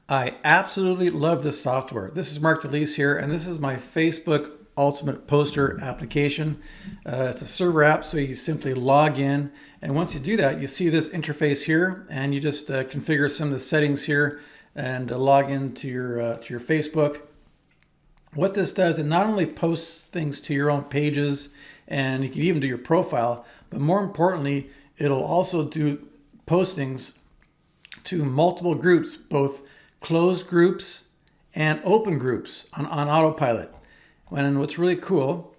I absolutely love this software. This is Mark DeLeese here, and this is my Facebook Ultimate Poster application. It's a server app, so you simply log in, and once you do that, you see this interface here, and you just configure some of the settings here and log into your Facebook. What this does, it not only posts things to your own pages, and you can even do your profile, but more importantly, it'll also do postings to multiple groups, both closed groups and open groups on autopilot. And what's really cool,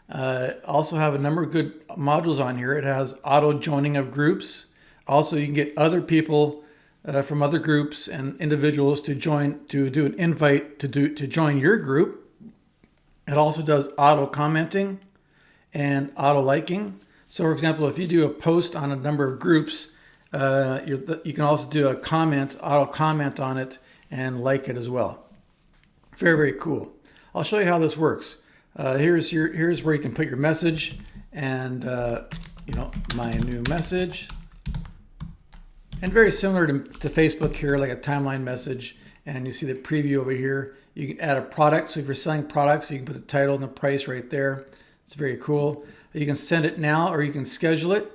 also have a number of good modules on here. It has auto joining of groups. Also, you can get other people from other groups and individuals to join, to do an invite to join your group. It also does auto commenting and auto liking. So for example, if you do a post on a number of groups, you can also do a comment, auto comment on it and like it as well. Very, very cool. I'll show you how this works. Here's where you can put your message and my new message. And very similar to Facebook here, like a timeline message. And you see the preview over here. You can add a product. So if you're selling products, you can put the title and the price right there. It's very cool. You can send it now or you can schedule it.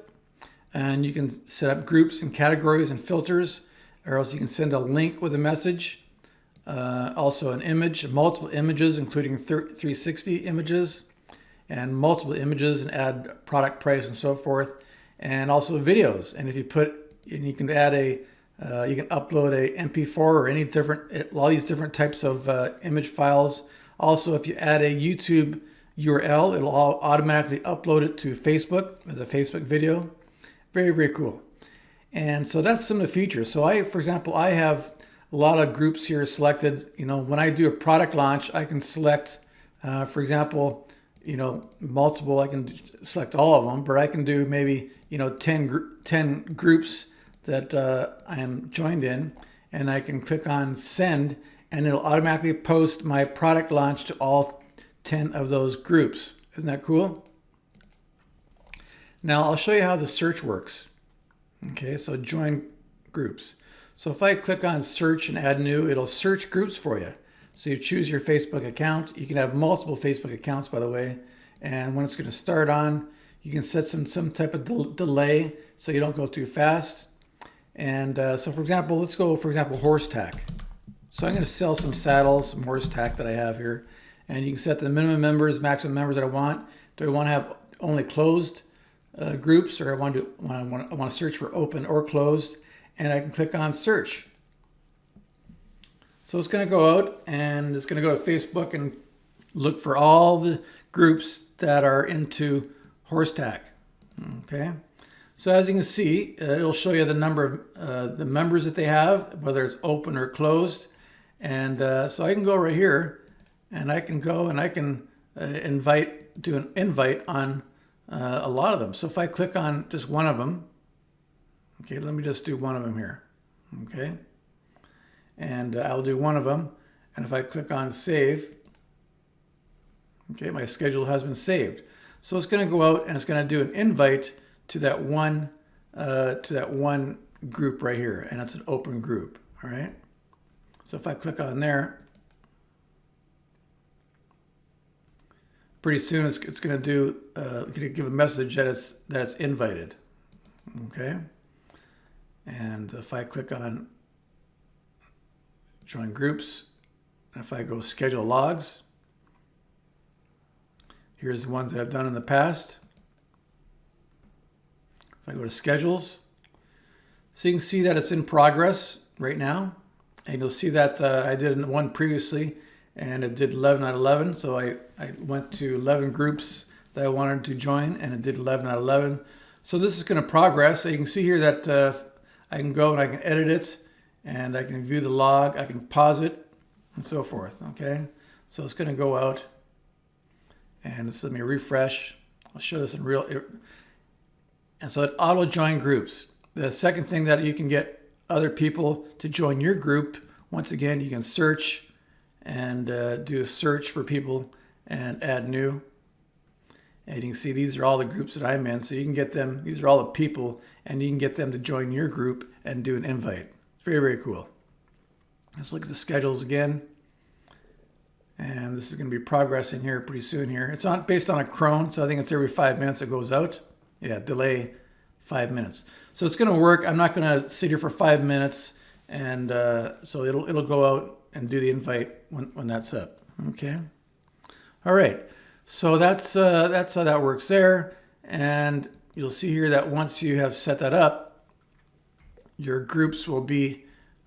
And you can set up groups and categories and filters, or else you can send a link with a message. Also an image, multiple images, including 360 images, and multiple images, and add product price and so forth. And also videos. And if you you can add you can upload a MP4 or any different, all these different types of image files. Also, if you add a YouTube URL, it'll automatically upload it to Facebook as a Facebook video. Very, very cool. And so that's some of the features. So for example, I have a lot of groups here selected. When I do a product launch, I can select, for example, multiple, I can select all of them, but I can do maybe, 10 groups that I am joined in, and I can click on send, and it'll automatically post my product launch to all 10 of those groups. Isn't that cool? Now I'll show you how the search works. Okay, so join groups. So if I click on search and add new, it'll search groups for you. So you choose your Facebook account. You can have multiple Facebook accounts, by the way. And when it's going to start on, you can set some type of delay so you don't go too fast. And so for example, let's go, for example, horse tack. So I'm going to sell some saddles, some horse tack that I have here. And you can set the minimum members, maximum members that I want. Do I want to have only closed groups, or I want to search for open or closed, and I can click on search. So it's going to go out and it's going to go to Facebook and look for all the groups that are into horse tack. Okay. So as you can see, it'll show you the number of the members that they have, whether it's open or closed. And so I can go right here, and I can go and I can do an invite on a lot of them. So if I click on just one of them, okay, let me just do one of them here, okay? And I'll do one of them, and if I click on save, okay, my schedule has been saved. So it's going to go out and it's going to do an invite to that one group right here, and it's an open group, all right? So if I click on there, pretty soon it's going to give a message that it's invited. Okay, and if I click on join groups, and if I go schedule logs, here's the ones that I've done in the past. If I go to schedules, so you can see that it's in progress right now, and you'll see that I did one previously, and it did 11 out of 11. So I went to 11 groups that I wanted to join, and it did 11 out of 11. So this is going to progress. So you can see here that I can go and I can edit it, and I can view the log, I can pause it, and so forth. Okay, so it's going to go out, and let me refresh. I'll show this in real. And so it auto join groups. The second thing that you can get other people to join your group, once again, you can search and do a search for people and add new. And you can see these are all the groups that I'm in. So you can get them, these are all the people, and you can get them to join your group and do an invite. Very, very cool. Let's look at the schedules again. And this is going to be progressing here pretty soon here. It's on based on a cron, so I think it's every 5 minutes it goes out. Yeah, delay 5 minutes. So it's going to work. I'm not going to sit here for 5 minutes, and so it'll go out and do the invite when that's up. Okay. All right. So that's how that works there. And you'll see here that once you have set that up, your groups will be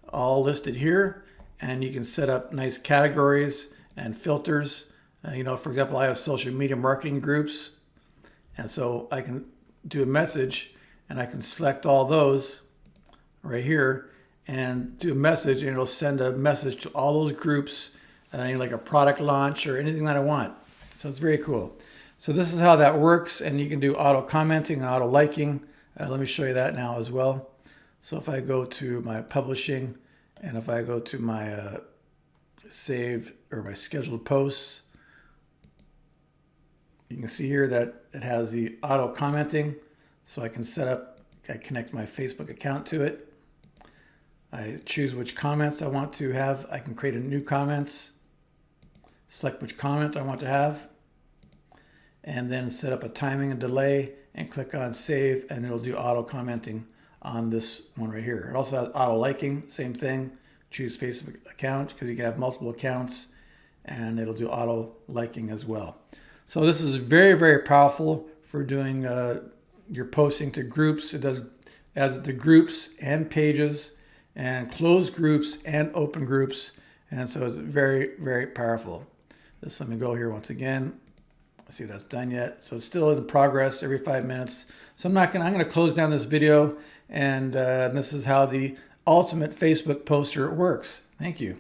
all listed here, and you can set up nice categories and filters. You know, for example, I have social media marketing groups, and so I can do a message and I can select all those right here and do a message, and it'll send a message to all those groups, like a product launch or anything that I want. So it's very cool. So this is how that works, and you can do auto commenting and auto liking. Let me show you that now as well. So if I go to my publishing, and if I go to my saved or my scheduled posts, you can see here that it has the auto commenting. So I can I connect my Facebook account to it. I choose which comments I want to have. I can create a new comments, select which comment I want to have, and then set up a timing and delay and click on save, and it'll do auto commenting on this one right here. It also has auto liking, same thing. Choose Facebook account because you can have multiple accounts, and it'll do auto liking as well. So this is very, very powerful for doing your posting to groups. It does as the groups and pages and closed groups and open groups. And so it's very, very powerful. Let me go here once again. Let's see if that's done yet. So it's still in progress every 5 minutes. So I'm going to close down this video, and this is how the Ultimate Facebook Poster works. Thank you.